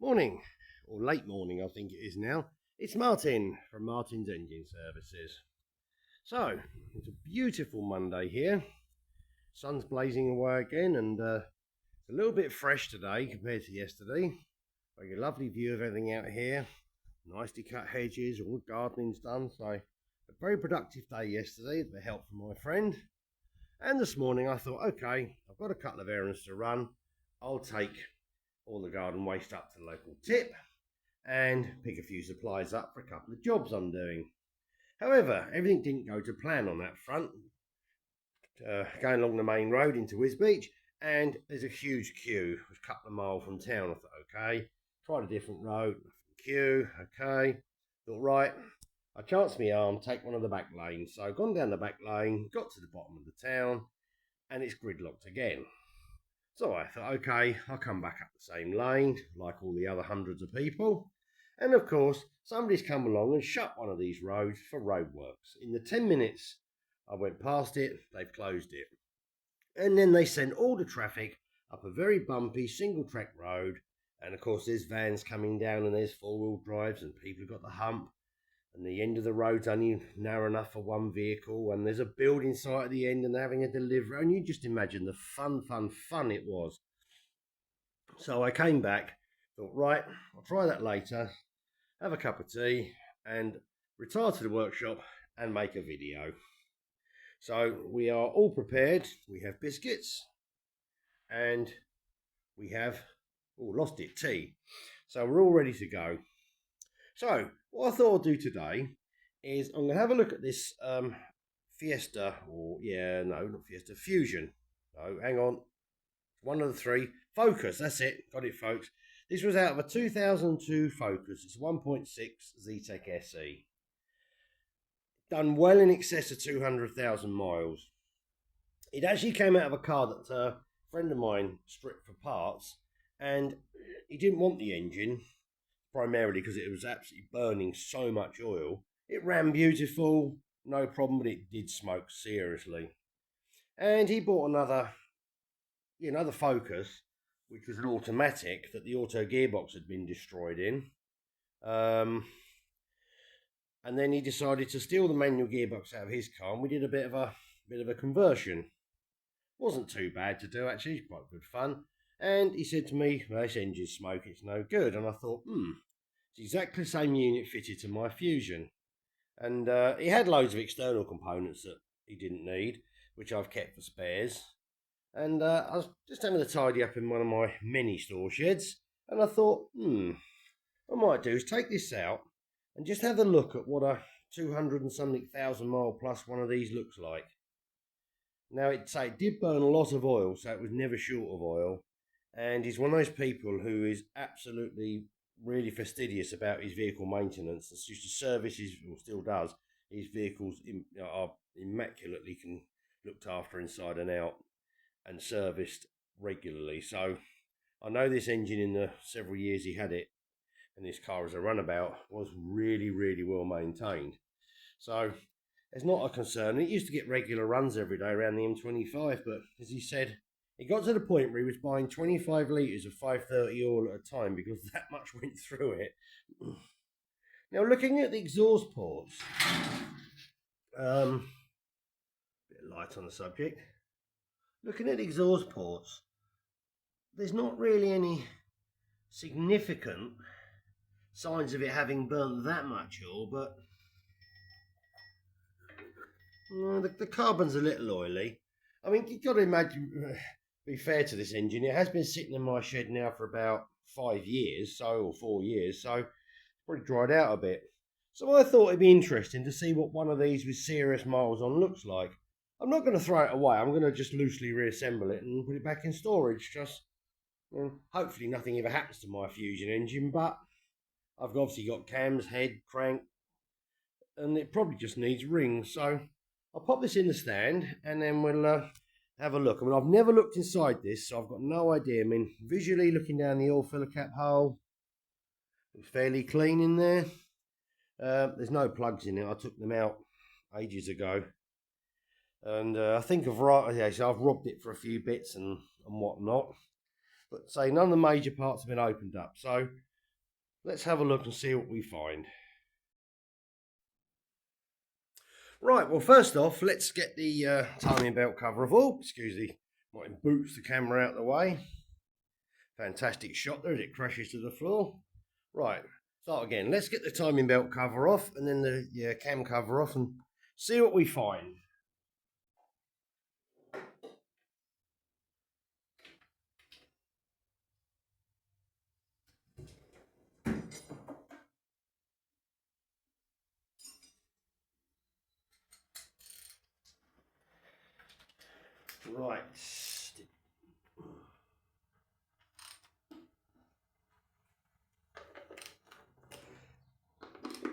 Morning, or late morning I think it is now. It's Martin from Martin's Engine Services. So, it's a beautiful Monday here. Sun's blazing away again and it's a little bit fresh today compared to yesterday. Got a lovely view of everything out here. Nicely cut hedges, all the gardening's done. So, a very productive day yesterday with the help from my friend. And this morning I thought, okay, I've got a couple of errands to run. I'll take all the garden waste up to the local tip and pick a few supplies up for a couple of jobs I'm doing. However, everything didn't go to plan on that front. Going along the main road into Wisbeach, and there's a huge queue. It was a couple of miles from town. I thought, okay, tried a different road, queue, okay. Thought, right, I chanced my arm, take one of the back lanes. So I've gone down the back lane, got to the bottom of the town, and it's gridlocked again. So I thought, okay, I'll come back up the same lane, like all the other hundreds of people. And of course, somebody's come along and shut one of these roads for roadworks. In the 10 minutes I went past it, they've closed it. And then they sent all the traffic up a very bumpy single track road. And of course, there's vans coming down and there's four-wheel drives and people have got the hump. And the end of the road's only narrow enough for one vehicle, and there's a building site at the end and they're having a delivery, and you just imagine the fun it was. So I came back, thought, right, I'll try that later, have a cup of tea and retire to the workshop and make a video. So we are all prepared. We have biscuits and we have, tea. So we're all ready to go. So, what I thought I'd do today is I'm going to have a look at this Fiesta, Fusion. No, hang on. One of the three. Focus, that's it. Got it, folks. This was out of a 2002 Focus. It's 1.6 zetec SE. Done well in excess of 200,000 miles. It actually came out of a car that a friend of mine stripped for parts, and he didn't want the engine. Primarily because it was absolutely burning so much oil. It ran beautiful, no problem, but it did smoke seriously. And he bought another Focus, which was an automatic that the auto gearbox had been destroyed in. And then he decided to steal the manual gearbox out of his car, and we did a bit of a conversion. Wasn't too bad to do actually, quite good fun. And he said to me, well, this engine's smoke, it's no good. And I thought, it's exactly the same unit fitted to my Fusion. And he had loads of external components that he didn't need, which I've kept for spares. And I was just having a tidy up in one of my mini store sheds. And I thought, what I might do is take this out and just have a look at what a 200 and something thousand mile plus one of these looks like. Now, it did burn a lot of oil, so it was never short of oil. And he's one of those people who is absolutely really fastidious about his vehicle maintenance. It's used to service or still does, his vehicles are immaculately looked after inside and out and serviced regularly. So I know this engine, in the several years he had it and this car as a runabout, was really, really well maintained. So it's not a concern. It used to get regular runs every day around the M25, but as he said, it got to the point where he was buying 25 litres of 530 oil at a time because that much went through it. Now, looking at the exhaust ports, bit of light on the subject. Looking at the exhaust ports, there's not really any significant signs of it having burnt that much oil, but the carbon's a little oily. I mean, you've got to imagine, be fair to this engine, it has been sitting in my shed now for about 5 years, or 4 years, so it's probably dried out a bit. So I thought it'd be interesting to see what one of these with serious miles on looks like. I'm not going to throw it away. I'm going to just loosely reassemble it and put it back in storage. Just, hopefully nothing ever happens to my Fusion engine, but I've obviously got cams, head, crank, and it probably just needs rings. So I'll pop this in the stand and then we'll have a look. I mean, I've never looked inside this, so I've got no idea. I mean, visually looking down the oil filler cap hole, it's fairly clean in there. There's no plugs in it. I took them out ages ago. And I think I've robbed it for a few bits and whatnot. But say none of the major parts have been opened up. So Let's have a look and see what we find. Right, well, first off, let's get the timing belt cover off. Oh, excuse me, might boots the camera out of the way. Fantastic shot there as it crashes to the floor. Right, start again. Let's get the timing belt cover off and then the cam cover off and see what we find. Right.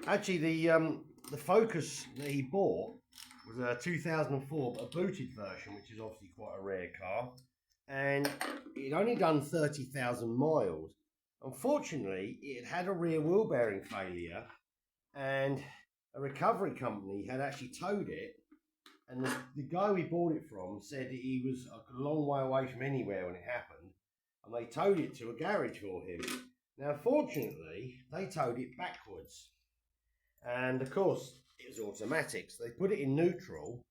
Actually, the Focus that he bought was a 2004, but a booted version, which is obviously quite a rare car, and it only done 30,000 miles. Unfortunately, it had a rear wheel bearing failure, and a recovery company had actually towed it. And the guy we bought it from said that he was a long way away from anywhere when it happened, and they towed it to a garage for him. Now, fortunately, they towed it backwards. And of course, it was automatic, so they put it in neutral,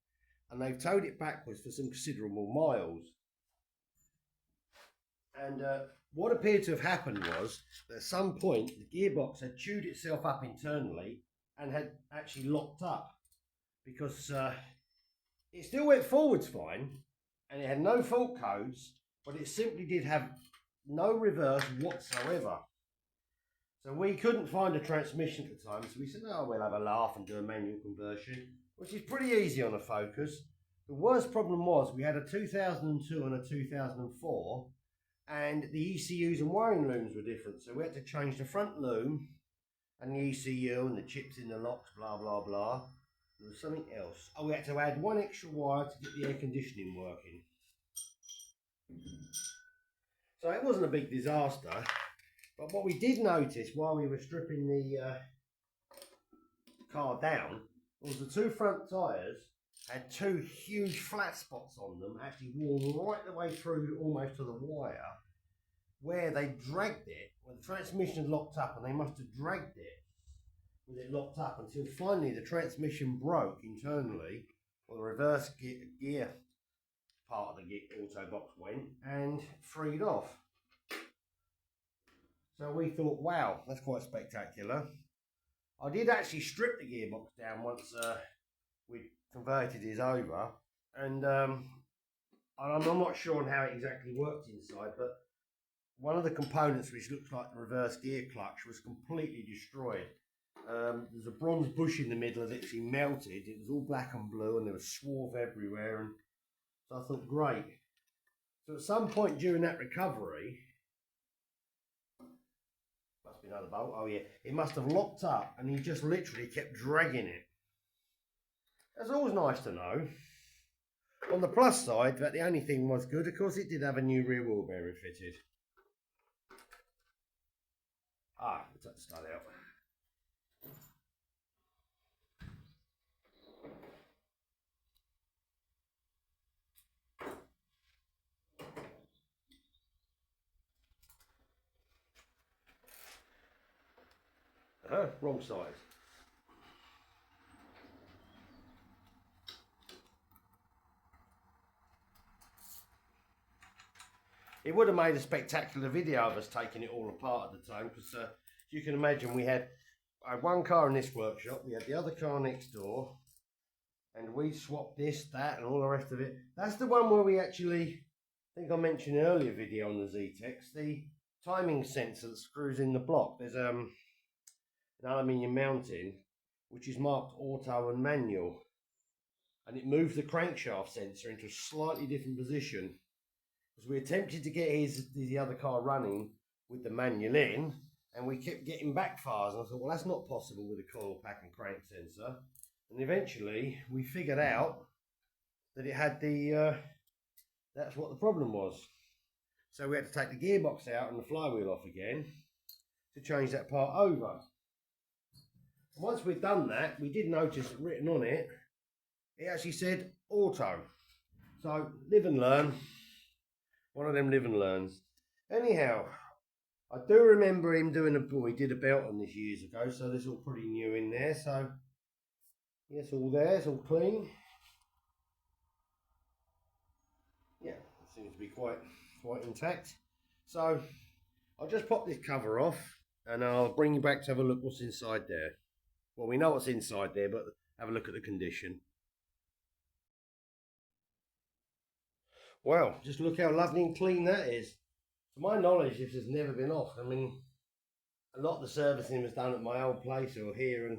and they've towed it backwards for some considerable miles. And what appeared to have happened was that at some point, the gearbox had chewed itself up internally and had actually locked up, because it still went forwards fine, and it had no fault codes, but it simply did have no reverse whatsoever. So we couldn't find a transmission at the time, so we said, oh, we'll have a laugh and do a manual conversion, which is pretty easy on a Focus. The worst problem was we had a 2002 and a 2004, and the ECUs and wiring looms were different, so we had to change the front loom and the ECU and the chips in the locks, blah, blah, blah. There was something else. Oh, we had to add one extra wire to get the air conditioning working. So it wasn't a big disaster. But what we did notice while we were stripping the car down was the two front tyres had two huge flat spots on them, actually worn right the way through almost to the wire, where they dragged it, where the transmission had locked up, and they must have dragged it with it locked up until finally the transmission broke internally, or the reverse gear part of the auto box went and freed off. So we thought, wow, that's quite spectacular. I did actually strip the gearbox down once we converted his over, and I'm not sure on how it exactly worked inside, but one of the components, which looks like the reverse gear clutch, was completely destroyed. There's a bronze bush in the middle that actually melted. It was all black and blue, and there was swarf everywhere, and so I thought, great. So at some point during that recovery, must be another bolt, oh yeah, it must have locked up, and he just literally kept dragging it. That's always nice to know. On the plus side, that the only thing was good, of course, it did have a new rear wheel bearing fitted. Let's take the stud out. Wrong side. It would have made a spectacular video of us taking it all apart at the time, because you can imagine I had one car in this workshop, we had the other car next door, and we swapped this, that, and all the rest of it. That's the one where we actually, I think I mentioned in an earlier video on the zetec, the timing sensor that screws in the block. There's an aluminium mounting which is marked auto and manual, and it moves the crankshaft sensor into a slightly different position, because we attempted to get the other car running with the manual in, and we kept getting backfires, and I thought, well, that's not possible with a coil pack and crank sensor. And eventually we figured out that it had that's what the problem was. So we had to take the gearbox out and the flywheel off again to change that part over. And once we'd done that, we did notice that written on it, it actually said auto. So live and learn. One of them live and learns. Anyhow, I do remember him doing he did a belt on this years ago, so this all pretty new in there. So yes, all there, it's all clean. Yeah, it seems to be quite intact. So I'll just pop this cover off and I'll bring you back to have a look what's inside there. Well, we know what's inside there, but have a look at the condition. Well, just look how lovely and clean that is. To my knowledge, this has never been off. I mean, a lot of the servicing was done at my old place or here, and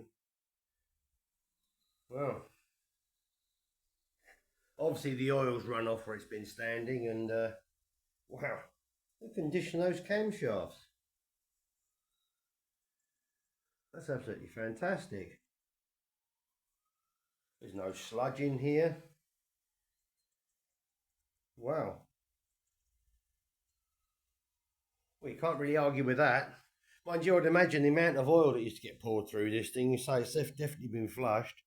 well, obviously the oil's run off where it's been standing, and wow, the condition of those camshafts. That's absolutely fantastic. There's no sludge in here. Wow. Well, you can't really argue with that. Mind you, I'd imagine the amount of oil that used to get poured through this thing, you say it's definitely been flushed.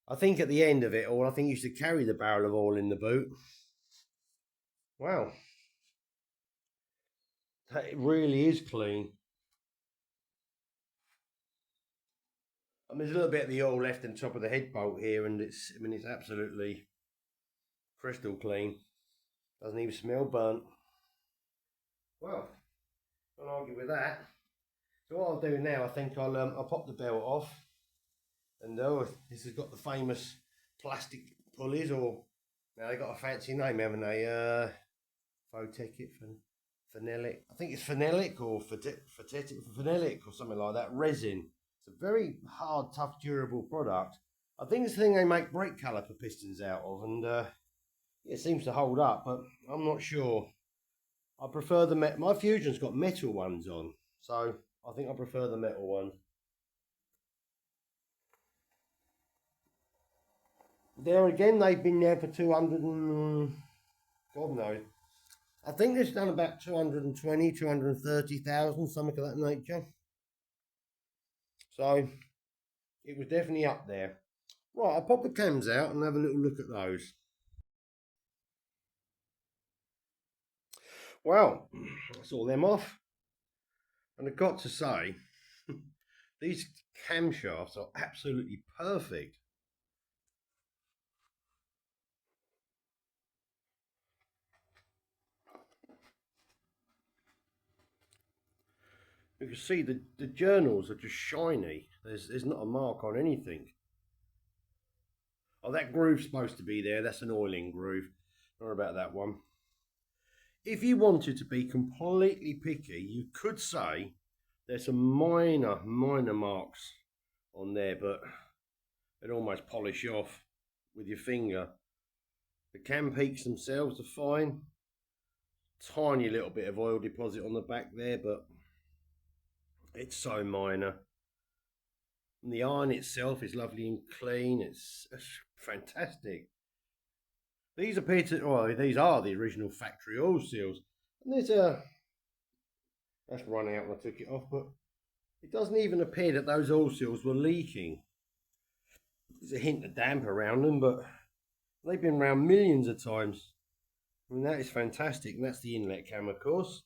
I think at the end of it all, I think you used to carry the barrel of oil in the boot. Wow. That really is clean. I mean, there's a little bit of the oil left on top of the head bolt here, and it's absolutely crystal clean. Doesn't even smell burnt. Well, I'll argue with that. So what I'll do now, I think I'll pop the belt off, and this has got the famous plastic pulleys, or now they got a fancy name, haven't they? Phenolic. I think it's phenolic or phenolic or something like that. Resin. It's a very hard, tough, durable product. I think it's the thing they make brake caliper pistons out of, and it seems to hold up, but I'm not sure. I prefer the my Fusion's got metal ones on, so I think I prefer the metal ones. There again, they've been there for 200 and God knows. I think they've done about 220, 230,000, something of that nature. So it was definitely up there. Right, I'll pop the cams out and have a little look at those. Well, that's all them off. And I've got to say, these camshafts are absolutely perfect. You can see the journals are just shiny. There's not a mark on anything. Oh, that groove's supposed to be there. That's an oiling groove. Not about that one. If you wanted to be completely picky, you could say there's some minor marks on there, but they'd almost polish off with your finger. The cam peaks themselves are fine. Tiny little bit of oil deposit on the back there, but it's so minor. And the iron itself is lovely and clean. It's fantastic. These appear to, well, these are the original factory oil seals. And there's that's run out when I took it off, but it doesn't even appear that those oil seals were leaking. There's a hint of damp around them, but they've been around millions of times. I mean, that is fantastic. And that's the inlet cam, of course.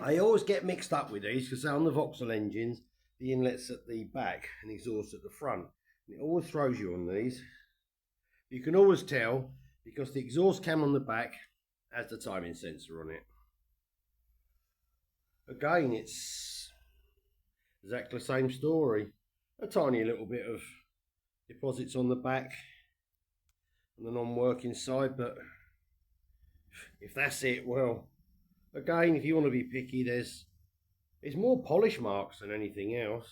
I always get mixed up with these because on the Vauxhall engines, the inlet's at the back and the exhaust at the front. And it always throws you on these. You can always tell because the exhaust cam on the back has the timing sensor on it. Again, it's exactly the same story. A tiny little bit of deposits on the back and the non-working side, but if that's it, well, again, if you want to be picky, there's more polish marks than anything else.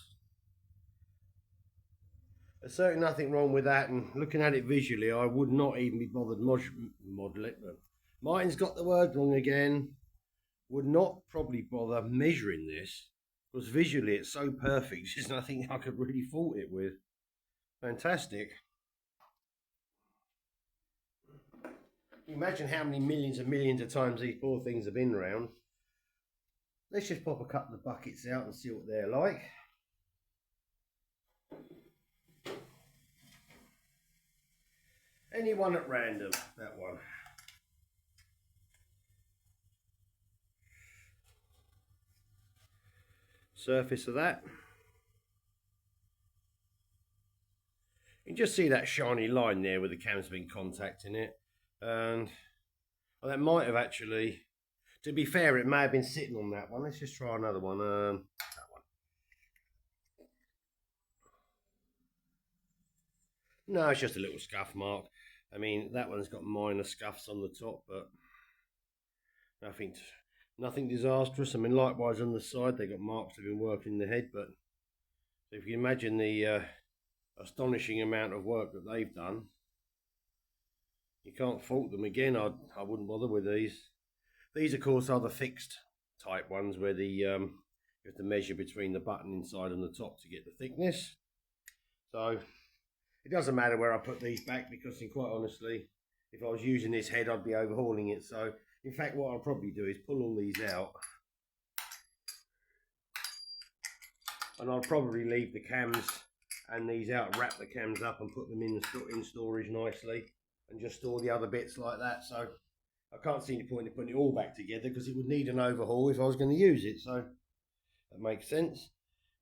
There's certainly nothing wrong with that, and looking at it visually, I would not even be bothered model it. But Martin's got the word wrong again. Would not probably bother measuring this because visually it's so perfect. There's nothing I could really fault it with. Fantastic. Imagine how many millions and millions of times these poor things have been around. Let's just pop a couple of buckets out and see what they're like. Anyone at random, that one. surface of that. You can just see that shiny line there where the cam's been contacting it. And well, that might have actually, to be fair, it may have been sitting on that one. Let's just try another one. That one. No, it's just a little scuff mark. I mean, that one's got minor scuffs on the top, but nothing disastrous. I mean, likewise on the side, they got marks that have been working the head, but if you imagine the astonishing amount of work that they've done, you can't fault them. Again, I wouldn't bother with these. These, of course, are the fixed type ones where you have to measure between the button inside and the top to get the thickness. So it doesn't matter where I put these back, because quite honestly, if I was using this head, I'd be overhauling it. So in fact, what I'll probably do is pull all these out, and I'll probably leave the cams and these out, wrap the cams up and put them in storage nicely, and just store the other bits like that. So I can't see any point in putting it all back together, because it would need an overhaul if I was going to use it. So that makes sense.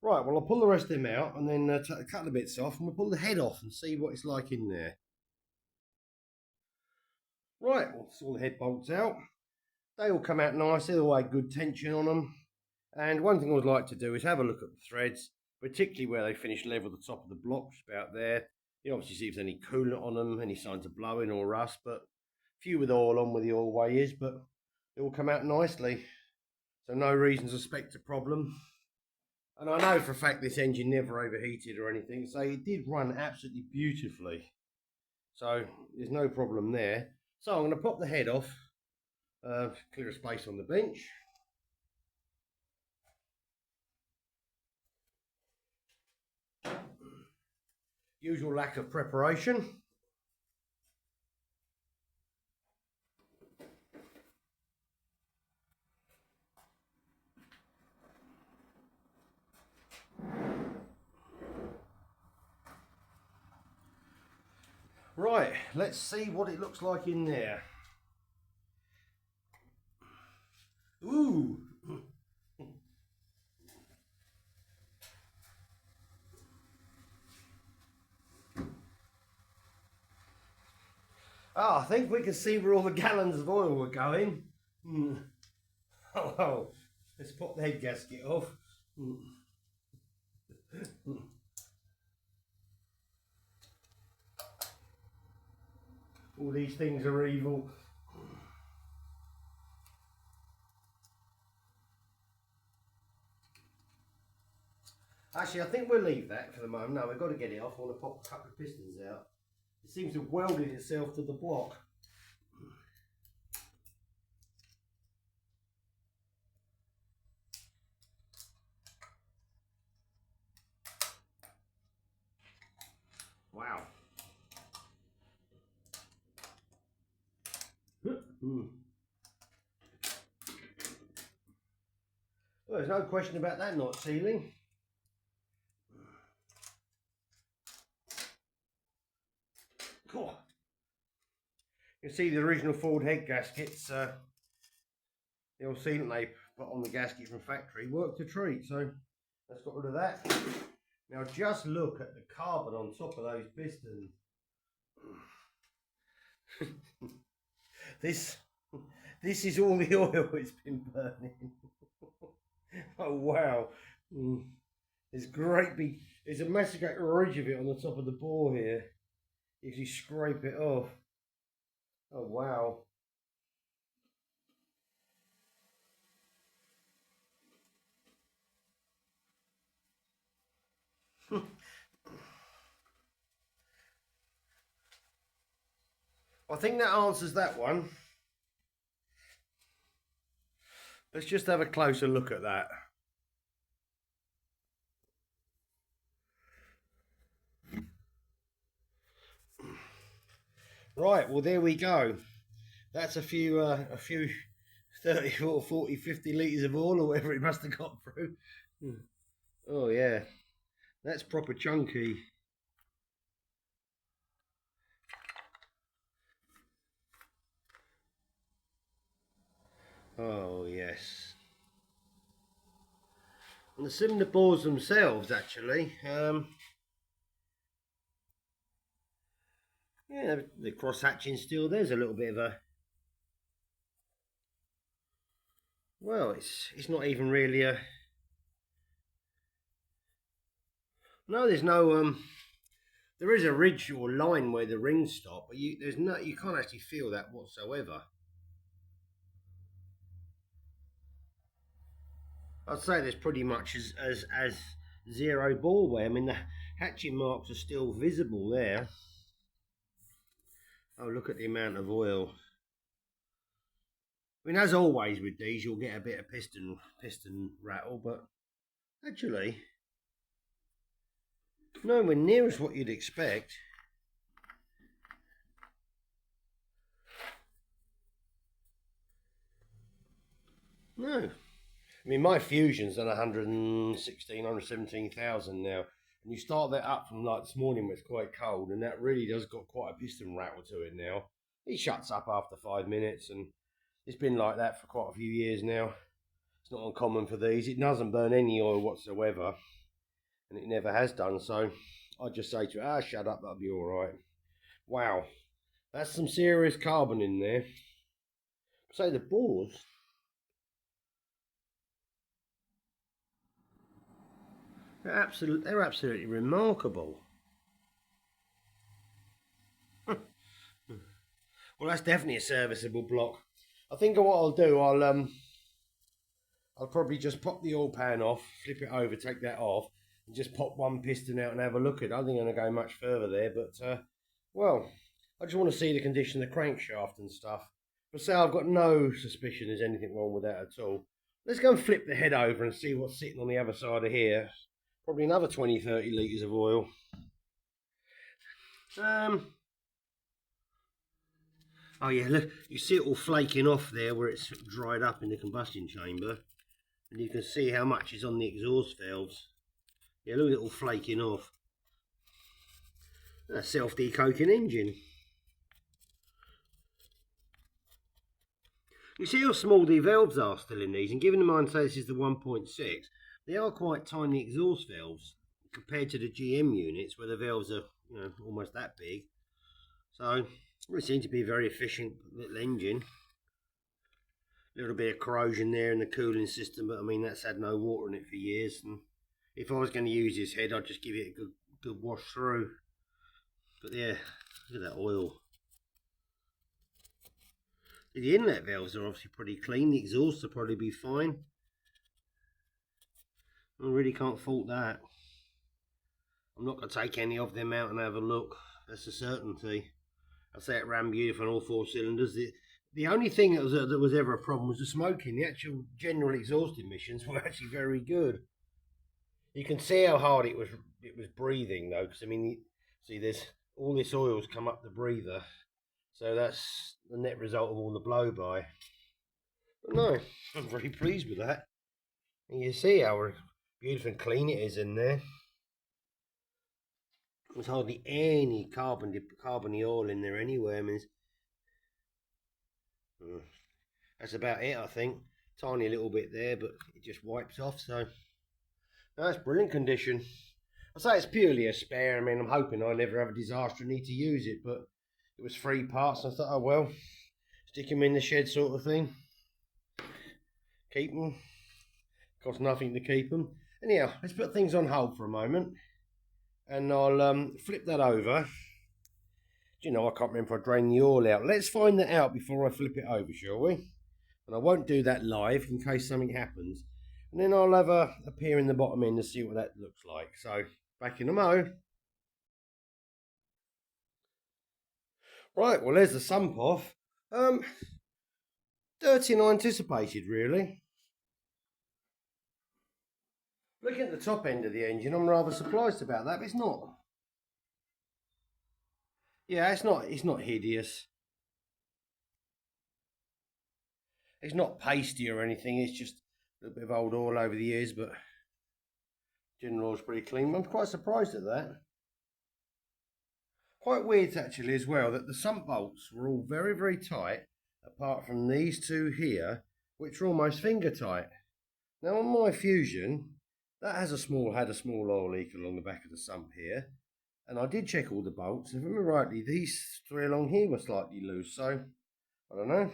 Right, well, I'll pull the rest of them out and then cut the bits off, and we'll pull the head off and see what it's like in there. Right, well, that's all the head bolts out. They all come out nice. They all had good tension on them. And one thing I would like to do is have a look at the threads, particularly where they finish level at the top of the blocks, about there. You obviously see if there's any coolant on them, any signs of blowing or rust, but few with oil on where the oil way is, but they all come out nicely. So no reason to suspect a problem. And I know for a fact this engine never overheated or anything, so it did run absolutely beautifully. So there's no problem there. So I'm going to pop the head off, clear a space on the bench. Usual lack of preparation. Right, let's see what it looks like in there. Ooh. Oh, I think we can see where all the gallons of oil were going. Oh, let's pop the head gasket off. All these things are evil. Actually, I think we'll leave that for the moment. No, we've got to get it off. I want to pop a couple of pistons out. It seems to have welded itself to the block. Wow. Well, there's no question about that not sealing. Cool. You can see the original Ford head gaskets, the old sealant they put on the gasket from factory worked a treat, so let's get rid of that. Now just look at the carbon on top of those pistons. This is all the oil it's been burning. Oh wow. There's a massive ridge of it on the top of the bore here. If you scrape it off. Oh wow. I think that answers that one. Let's just have a closer look at that. Right, well there we go. That's a few 30, 40, 50 litres of oil or whatever it must have got through. Oh yeah, that's proper chunky. Oh yes. And the cylinder bores themselves, actually, yeah, the cross hatching still. There's a little bit of a, well, it's not even really a, no, there's no there is a ridge or line where the rings stop, but you can't actually feel that whatsoever. I'd say there's pretty much as zero bore wear. I mean, the hatching marks are still visible there. Oh, look at the amount of oil. I mean, as always with these, you'll get a bit of piston rattle, but actually, nowhere near as what you'd expect. No. I mean, my Fusion's done 116, 117,000 now. And you start that up from like this morning where it's quite cold, and that really does got quite a piston rattle to it now. It shuts up after 5 minutes, and it's been like that for quite a few years now. It's not uncommon for these. It doesn't burn any oil whatsoever, and it never has done. So I just say to it, shut up, that'll be all right. Wow, that's some serious carbon in there. So the bores. They're absolutely remarkable. Well, that's definitely a serviceable block. I think what I'll do, I'll probably just pop the oil pan off, flip it over, take that off, and just pop one piston out and have a look at it. I don't think I'm going to go much further there, but well, I just want to see the condition of the crankshaft and stuff. But say I've got no suspicion there's anything wrong with that at all. Let's go and flip the head over and see what's sitting on the other side of here. Probably another 20-30 litres of oil. Oh yeah, look, you see it all flaking off there where it's dried up in the combustion chamber. And you can see how much is on the exhaust valves. Yeah, look at it all flaking off. A self-decoking engine. You see how small the valves are still in these, and given in mind, say this is the 1.6, they are quite tiny exhaust valves compared to the GM units where the valves are, you know, almost that big. So it seems to be a very efficient little engine. A little bit of corrosion there in the cooling system, but I mean that's had no water in it for years. And if I was going to use this head, I'd just give it a good wash through. But yeah, look at that oil. The inlet valves are obviously pretty clean. The exhausts will probably be fine. I really can't fault that. I'm not going to take any of them out and have a look. That's a certainty. I'd say it ran beautiful on all 4 cylinders. The only thing that was ever a problem was the smoking. The actual general exhaust emissions were actually very good. You can see how hard it was breathing though, because I mean, see, there's all this oil's come up the breather, so that's the net result of all the blow by. But no, I'm very pleased with that. And you see how beautiful and clean it is in there. There's hardly any carbony oil in there anywhere. I mean, that's about it, I think. Tiny little bit there, but it just wipes off. So that's brilliant condition. I say it's purely a spare. I mean, I'm hoping I never have a disaster and need to use it, but it was 3 parts. And I thought, oh well, stick them in the shed, sort of thing. Keep them. Cost nothing to keep them. Anyhow, let's put things on hold for a moment. And I'll flip that over. Do you know, I can't remember if I drained the oil out. Let's find that out before I flip it over, shall we? And I won't do that live in case something happens. And then I'll have a peer in the bottom end to see what that looks like. So, back in a mo. Right, well, there's the sump off. Dirty and anticipated, really. Looking at the top end of the engine, I'm rather surprised about that, but it's not. Yeah, it's not hideous. It's not pasty or anything, it's just a little bit of old oil over the years, but general oil's pretty clean. I'm quite surprised at that. Quite weird actually as well that the sump bolts were all very, very tight, apart from these two here, which are almost finger tight. Now on my Fusion, That has had a small oil leak along the back of the sump here. And I did check all the bolts. If I remember rightly, these three along here were slightly loose. So, I don't know.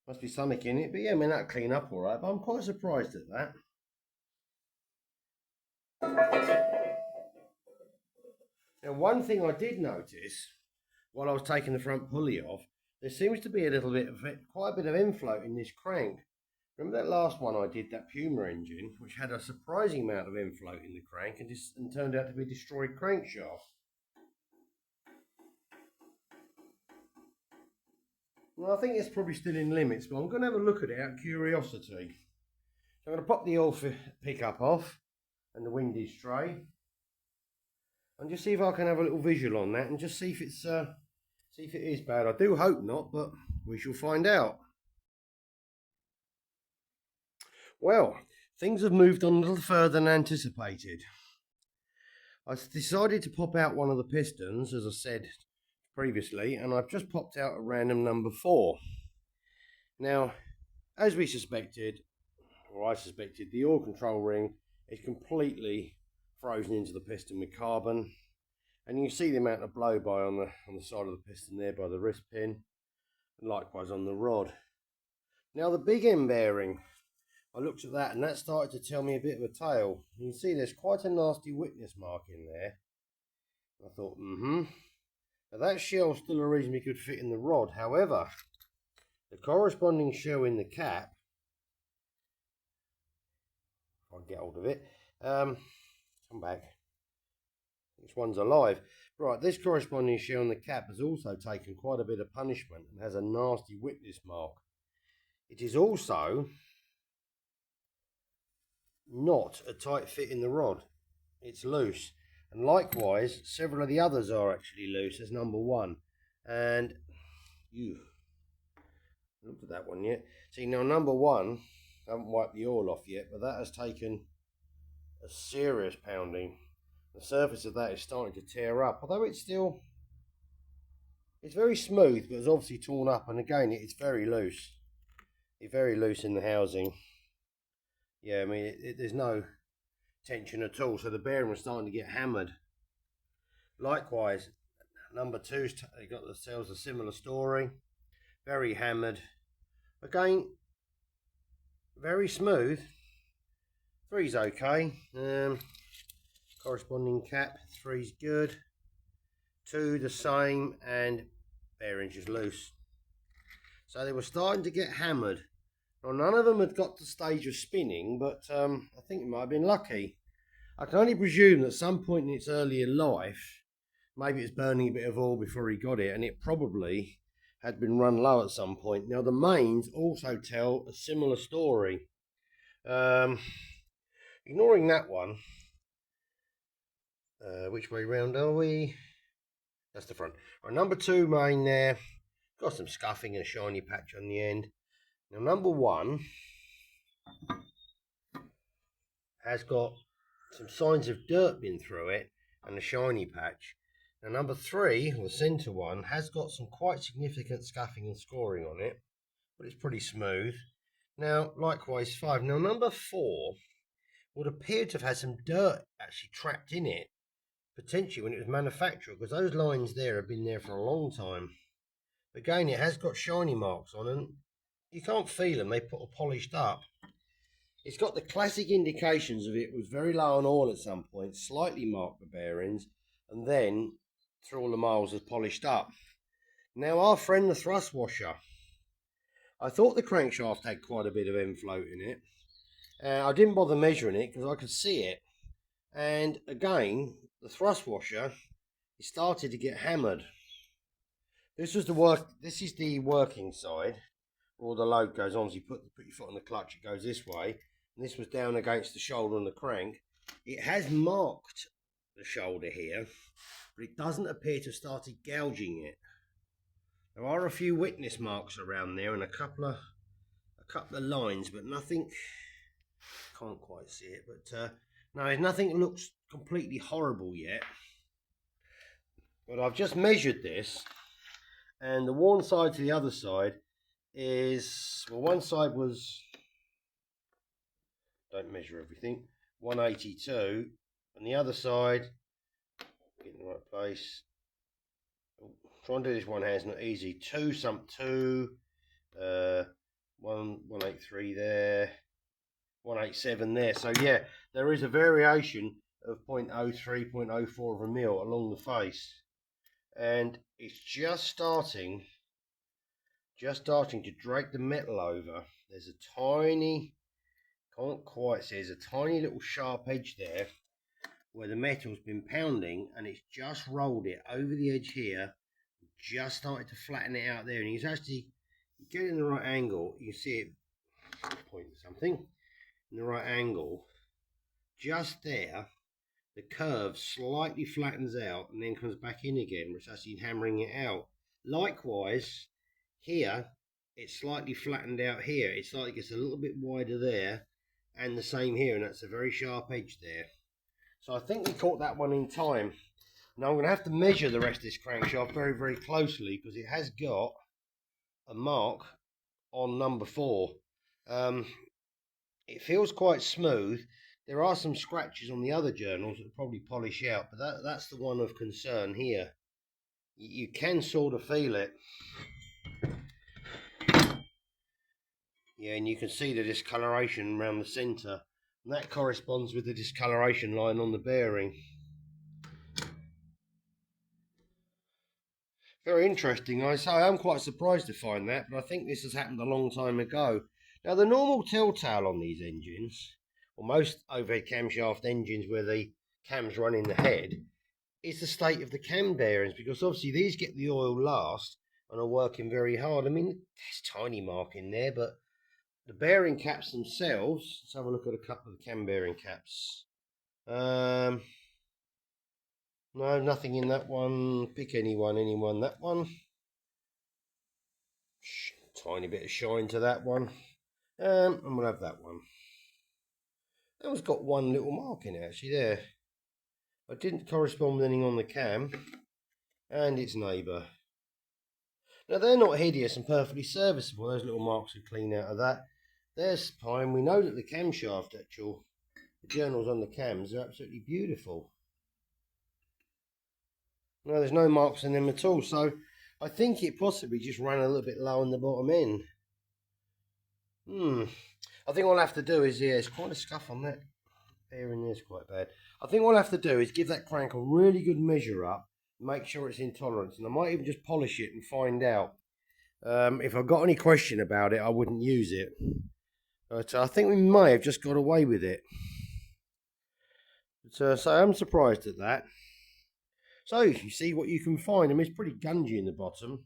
Must be something in it. But yeah, I mean, that'll clean up all right. But I'm quite surprised at that. Now, one thing I did notice while I was taking the front pulley off, there seems to be a little bit of quite a bit of infloat in this crank. Remember that last one I did, that Puma engine, which had a surprising amount of infloat in the crank and turned out to be a destroyed crankshaft. Well, I think it's probably still in limits, but I'm going to have a look at it out of curiosity. So I'm going to pop the oil pickup off and the windage tray, and just see if I can have a little visual on that and just see if it's see if it is bad. I do hope not, but we shall find out. Well, things have moved on a little further than anticipated. I decided to pop out one of the pistons, as I said previously, and I've just popped out a random number 4. Now, as we suspected, or I suspected, the oil control ring is completely frozen into the piston with carbon, and you can see the amount of blow by on the side of the piston there by the wrist pin, and likewise on the rod. Now the big end bearing, I looked at that and that started to tell me a bit of a tale. You can see there's quite a nasty witness mark in there. I thought, now that shell still a reasonably good fit in the rod. However, the corresponding shell in the cap, if I can get hold of it, come back. This one's alive. Right, this corresponding shell in the cap has also taken quite a bit of punishment and has a nasty witness mark. It is also not a tight fit in the rod. It's loose. And likewise, several of the others are actually loose as number 1. And I haven't looked at that one yet. See, now number 1, I haven't wiped the oil off yet, but that has taken a serious pounding. The surface of that is starting to tear up, although it's very smooth, but it's obviously torn up, and again, it's very loose. It's very loose in the housing. Yeah, I mean, there's no tension at all, so the bearing was starting to get hammered. Likewise, number 2's got themselves a similar story. Very hammered. Again, very smooth. 3's okay. Corresponding cap, 3's good. 2 the same, and bearings is loose. So they were starting to get hammered. Well, none of them had got to the stage of spinning, but I think it might have been lucky. I can only presume that at some point in its earlier life, maybe it's burning a bit of oil before he got it, and it probably had been run low at some point. Now, the mains also tell a similar story. Ignoring that one, which way round are we? That's the front. Right, number 2 main there, got some scuffing and a shiny patch on the end. Now, number 1 has got some signs of dirt been through it and a shiny patch. Now, number 3, or the centre one, has got some quite significant scuffing and scoring on it, but it's pretty smooth. Now, likewise 5. Now, number 4 would appear to have had some dirt actually trapped in it, potentially when it was manufactured, because those lines there have been there for a long time. Again, it has got shiny marks on them. You can't feel them, they put it polished up. It's got the classic indications of it was very low on oil at some point, slightly marked the bearings, and then through all the miles has polished up. Now, our friend the thrust washer, I thought the crankshaft had quite a bit of infloat in it. I didn't bother measuring it because I could see it. And again, the thrust washer, it started to get hammered. This is the working side, where all the load goes on. So you put your foot on the clutch, it goes this way. And this was down against the shoulder on the crank. It has marked the shoulder here, but it doesn't appear to have started gouging it. There are a few witness marks around there and a couple of lines, but nothing. Can't quite see it, but no, nothing looks completely horrible yet. But I've just measured this, and the worn side to the other side is, well, one side was, don't measure everything, 182. On the other side, get in the right place. Oh, trying to do this one hand's not easy. 2 sump 2, 183 there, 187 there. So yeah, there is a variation of 0.03, 0.04 of a mil along the face, and it's just starting to drag the metal over. There's a tiny, can't quite see, there's a tiny little sharp edge there where the metal's been pounding, and it's just rolled it over the edge here, just started to flatten it out there. And you can actually get it in the right angle, you can see it pointing something in the right angle, just there. The curve slightly flattens out and then comes back in again, which is actually hammering it out. Likewise, here, it's slightly flattened out here. It's like it's a little bit wider there, and the same here, and that's a very sharp edge there. So I think we caught that one in time. Now I'm going to have to measure the rest of this crankshaft very, very closely, because it has got a mark on number 4. It feels quite smooth. There are some scratches on the other journals that will probably polish out, but that's the one of concern here. You can sort of feel it. Yeah, and you can see the discoloration around the centre, and that corresponds with the discoloration line on the bearing. Very interesting. I say I'm quite surprised to find that, but I think this has happened a long time ago. Now, the normal telltale on these engines, or most overhead camshaft engines where the cams run in the head, is the state of the cam bearings, because obviously these get the oil last and are working very hard. I mean, there's a tiny mark in there, but the bearing caps themselves, let's have a look at a couple of the cam bearing caps. No, nothing in that one. Pick anyone, that one. Tiny bit of shine to that one. And we'll have that one. That one's got one little mark in it, actually, there. It didn't correspond with anything on the cam, and its neighbour. Now, they're not hideous and perfectly serviceable. Those little marks are clean out of that. There's fine. We know that the camshaft, the journals on the cams are absolutely beautiful. No, there's no marks in them at all, so I think it possibly just ran a little bit low on the bottom end. I think what I'll have to do is, yeah, it's quite a scuff on that bearing there's quite bad. I think what I'll have to do is give that crank a really good measure up, make sure it's in tolerance, and I might even just polish it and find out. If I've got any question about it, I wouldn't use it. But I think we may have just got away with it. But, so I'm surprised at that. So you see what you can find. I mean, it's pretty gungy in the bottom.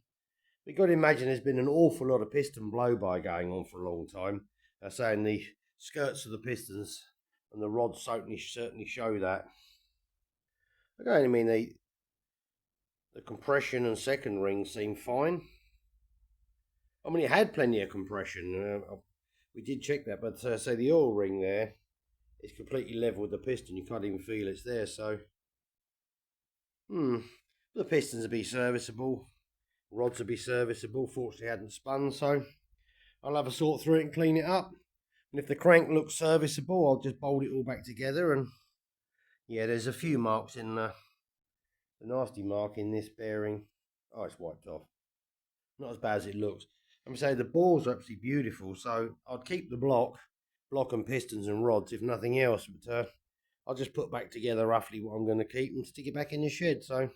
We've got to imagine there's been an awful lot of piston blow-by going on for a long time. Saying the skirts of the pistons and the rods certainly show that. Again, I mean, the compression and second ring seem fine. I mean, it had plenty of compression. We did check that, but say the oil ring there is completely level with the piston. You can't even feel it's there. So, the pistons will be serviceable. Rods will be serviceable. Fortunately, I hadn't spun, so I'll have a sort through it and clean it up. And if the crank looks serviceable, I'll just bolt it all back together. And yeah, there's a few marks in the nasty mark in this bearing. Oh, it's wiped off. Not as bad as it looks. I'm saying the balls are absolutely beautiful, so I'd keep the block and pistons and rods if nothing else. But I'll just put back together roughly what I'm going to keep and stick it back in the shed. So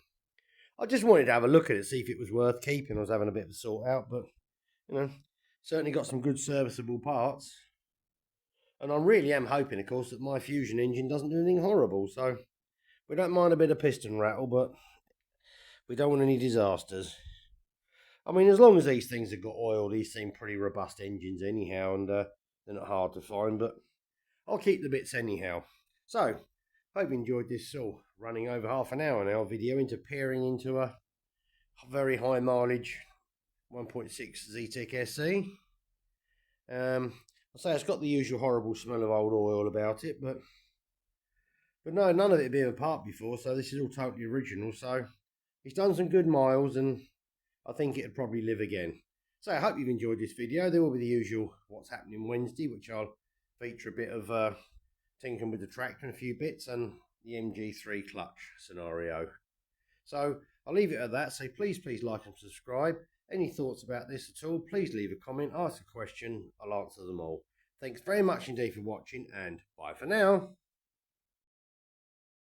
I just wanted to have a look at it, see if it was worth keeping. I was having a bit of a sort out, but you know, certainly got some good serviceable parts. And I really am hoping, of course, that my Fusion engine doesn't do anything horrible. So we don't mind a bit of piston rattle, but we don't want any disasters. I mean, as long as these things have got oil, these seem pretty robust engines anyhow, and they're not hard to find, but I'll keep the bits anyhow. So, hope you enjoyed this running over half an hour now video into pairing into a very high mileage 1.6 Zetec SE. I'll say it's got the usual horrible smell of old oil about it, but no, none of it had been apart before, so this is all totally original. So it's done some good miles, and I think it'd probably live again. So I hope you've enjoyed this video. There will be the usual what's happening Wednesday, which I'll feature a bit of tinkering with the tractor and a few bits and the MG3 clutch scenario. So I'll leave it at that. So please like and subscribe. Any thoughts about this at all, please leave a comment, ask a question, I'll answer them all. Thanks very much indeed for watching, and bye for now.